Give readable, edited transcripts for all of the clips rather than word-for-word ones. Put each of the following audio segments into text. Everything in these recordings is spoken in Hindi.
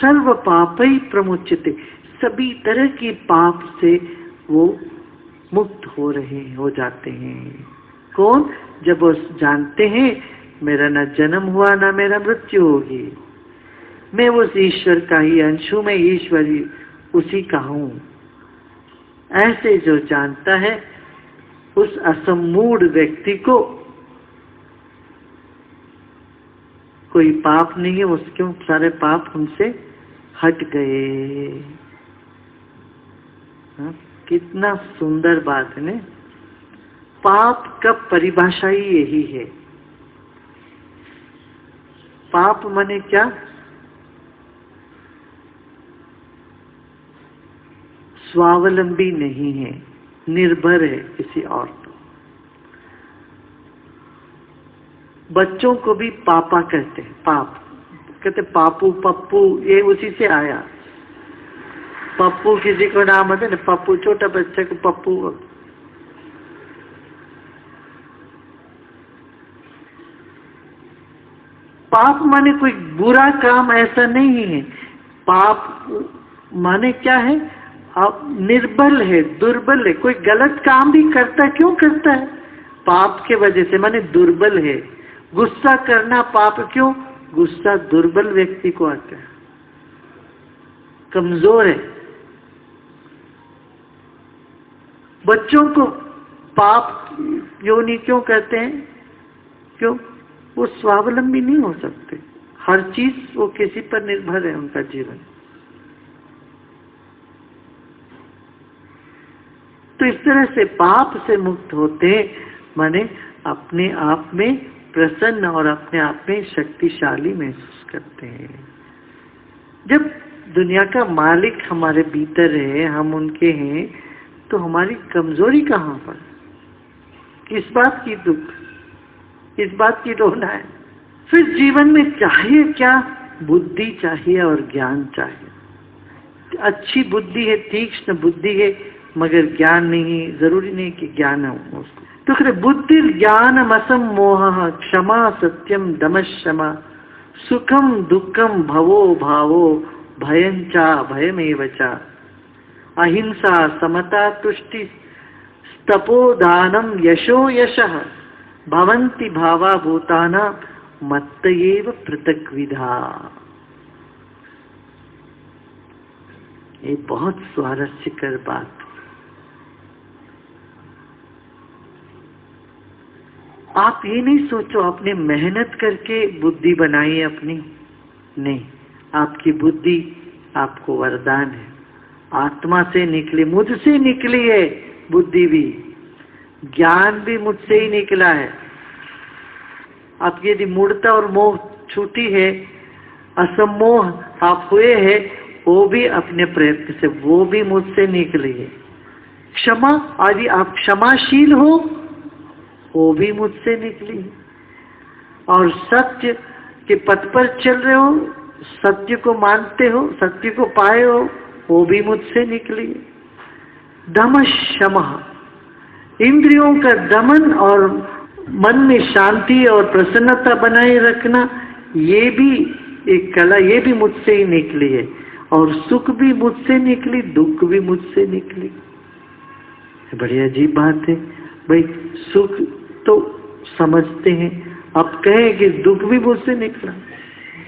सर्व पापै प्रमुच्यते, सभी तरह की पाप से वो मुक्त हो जाते हैं। कौन? जब वो जानते हैं मेरा न जन्म हुआ न मेरा मृत्यु होगी, मैं उस ईश्वर का ही अंश हूं, मैं ईश्वरी उसी का हूं। ऐसे जो जानता है उस असमूढ़ व्यक्ति को कोई पाप नहीं है, उसके सारे पाप हमसे हट गए। हाँ? कितना सुंदर बात है ना। पाप का परिभाषा ही यही है। पाप माने क्या? स्वावलंबी नहीं है, निर्भर है किसी और पर। बच्चों को भी पापा कहते हैं, पाप कहते पापू पप्पू, ये उसी से आया। पप्पू किसी को नाम होता है ना, पप्पू, छोटा बच्चा को पप्पू। पाप माने कोई बुरा काम ऐसा नहीं है। पाप माने क्या है? आप निर्बल है, दुर्बल है, कोई गलत काम भी करता है, क्यों करता है? पाप के वजह से, माने दुर्बल है। गुस्सा करना पाप क्यों? गुस्सा दुर्बल व्यक्ति को आता है, कमजोर है। बच्चों को पाप योनि क्यों कहते हैं? क्यों? वो स्वावलंबी नहीं हो सकते, हर चीज वो किसी पर निर्भर है उनका जीवन। तो इस तरह से पाप से मुक्त होते माने अपने आप में प्रसन्न और अपने आप में शक्तिशाली महसूस करते हैं। जब दुनिया का मालिक हमारे भीतर है, हम उनके हैं, तो हमारी कमजोरी कहाँ पर? किस बात की दुख, किस बात की रोना है? फिर जीवन में चाहिए क्या? बुद्धि चाहिए और ज्ञान चाहिए। अच्छी बुद्धि है, तीक्ष्ण बुद्धि है, मगर ज्ञान नहीं। जरूरी नहीं कि ज्ञान हो उसको। तो कहते बुद्धि ज्ञानम असम्मोह क्षमा सत्यम दमशमा सुखम दुखम भवो भावो भयंचा भयमेव च अहिंसा समता तुष्टि तपोदानम यशो यशः भवन्ति भावा भूताना मत्तयेव पृथक्विधा। ये बहुत स्वारस्यकर बात। आप ये नहीं सोचो आपने मेहनत करके बुद्धि बनाई है अपनी, नहीं। आपकी बुद्धि आपको वरदान है, आत्मा से निकली, मुझसे निकली है बुद्धि भी, ज्ञान भी मुझसे ही निकला है। आपकी यदि मूढ़ता और मोह छूटी है, असमोह आप हुए हैं, वो भी अपने प्रयत्न से, वो भी मुझसे निकली है। क्षमा, यदि आप क्षमाशील हो, वो भी मुझसे निकली है। और सत्य के पथ पर चल रहे हो, सत्य को मानते हो, सत्य को पाए हो, वो भी मुझसे निकली है। दम शमा, इंद्रियों का दमन और मन में शांति और प्रसन्नता बनाए रखना, ये भी एक कला, ये भी मुझसे ही निकली है। और सुख भी मुझसे निकली, दुख भी मुझसे निकली। बड़ी अजीब बात है भाई। सुख तो समझते हैं, अब कहें कि दुख भी मुझसे निकला।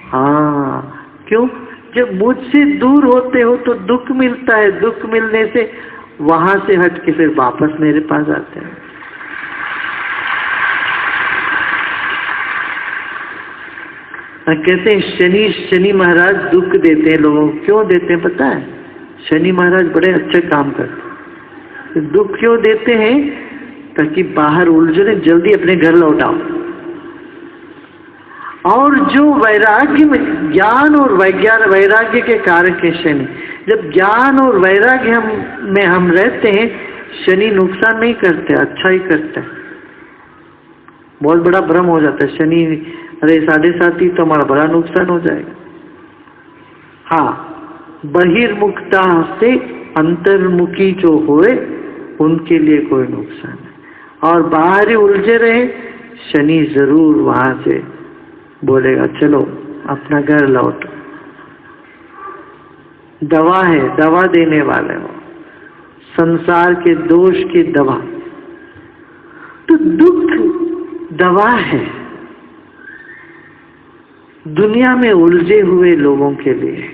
हाँ, क्यों? जब मुझसे दूर होते हो तो दुख मिलता है, दुख मिलने से वहां से हट के फिर वापस मेरे पास आते हैं। कहते हैं शनि महाराज दुख देते हैं लोगों को। क्यों देते हैं पता है? शनि महाराज बड़े अच्छे काम करते हैं। दुख क्यों देते हैं? ताकि बाहर उलझने, जल्दी अपने घर लौटाओ। और जो वैराग्य में, ज्ञान और वैराग्य के कारक है शनि। जब ज्ञान और वैराग्य में हम रहते हैं, शनि नुकसान नहीं करते, अच्छा ही करता है। बहुत बड़ा भ्रम हो जाता है, शनि अरे 7.5 ही तो हमारा बड़ा नुकसान हो जाएगा। हाँ, बहिर्मुखता से अंतर्मुखी जो हुए उनके लिए कोई नुकसान नहीं। और बाहर ही उलझे रहे, शनि जरूर वहां से बोलेगा चलो अपना घर लौटो। दवा है, दवा देने वाले हो, संसार के दोष की दवा। तो दुख दवा है दुनिया में उलझे हुए लोगों के लिए।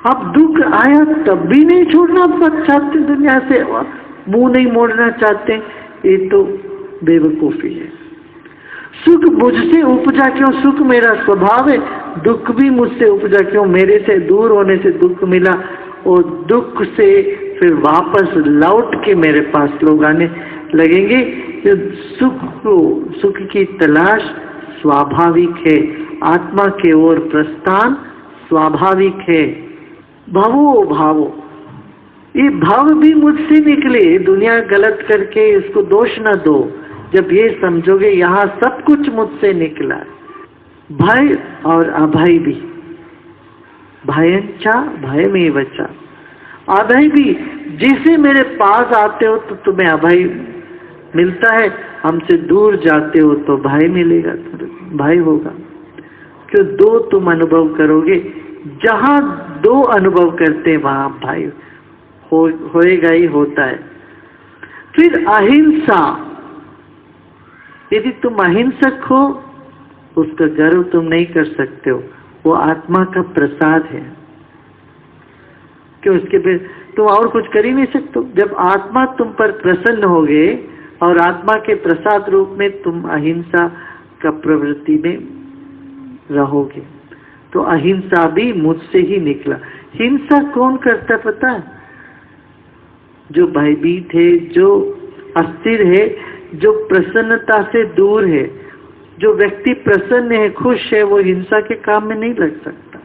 अब दुख आया तब भी नहीं छोड़ना चाहते, दुनिया से मुंह नहीं मोड़ना चाहते, ये तो बेवकूफी है। सुख मुझसे उपजा क्यों, सुख मेरा स्वभाव है, दुख भी मुझसे उपजा क्यों, मेरे से दूर होने से दुख मिला, और दुख से फिर वापस लौट के मेरे पास लोग आने लगेंगे। सुख की तलाश स्वाभाविक है, आत्मा के ओर प्रस्थान स्वाभाविक है। भावो भावो, ये भाव भी मुझसे निकले, दुनिया गलत करके इसको दोष न दो। जब ये समझोगे यहाँ सब कुछ मुझसे निकला, भय और अभय भी, भयंचा भयमेवचा, अभय भी। जिसे मेरे पास आते हो तो तुम्हें अभय मिलता है, हमसे दूर जाते हो तो भय मिलेगा, भय होगा। क्यों, दो तुम अनुभव करोगे, जहां दो अनुभव करते हैं वहां भय होएगा ही होता है। फिर अहिंसा, यदि तुम अहिंसक हो उसका गर्व तुम नहीं कर सकते हो, वो आत्मा का प्रसाद है। क्यों, उसके फिर तुम और कुछ कर ही नहीं सकते। जब आत्मा तुम पर प्रसन्न हो गए और आत्मा के प्रसाद रूप में तुम अहिंसा का प्रवृत्ति में रहोगे, तो अहिंसा भी मुझसे ही निकला। हिंसा कौन करता पता है? जो भयभीत है, जो अस्थिर है, जो प्रसन्नता से दूर है। जो व्यक्ति प्रसन्न है, खुश है, वो हिंसा के काम में नहीं लग सकता।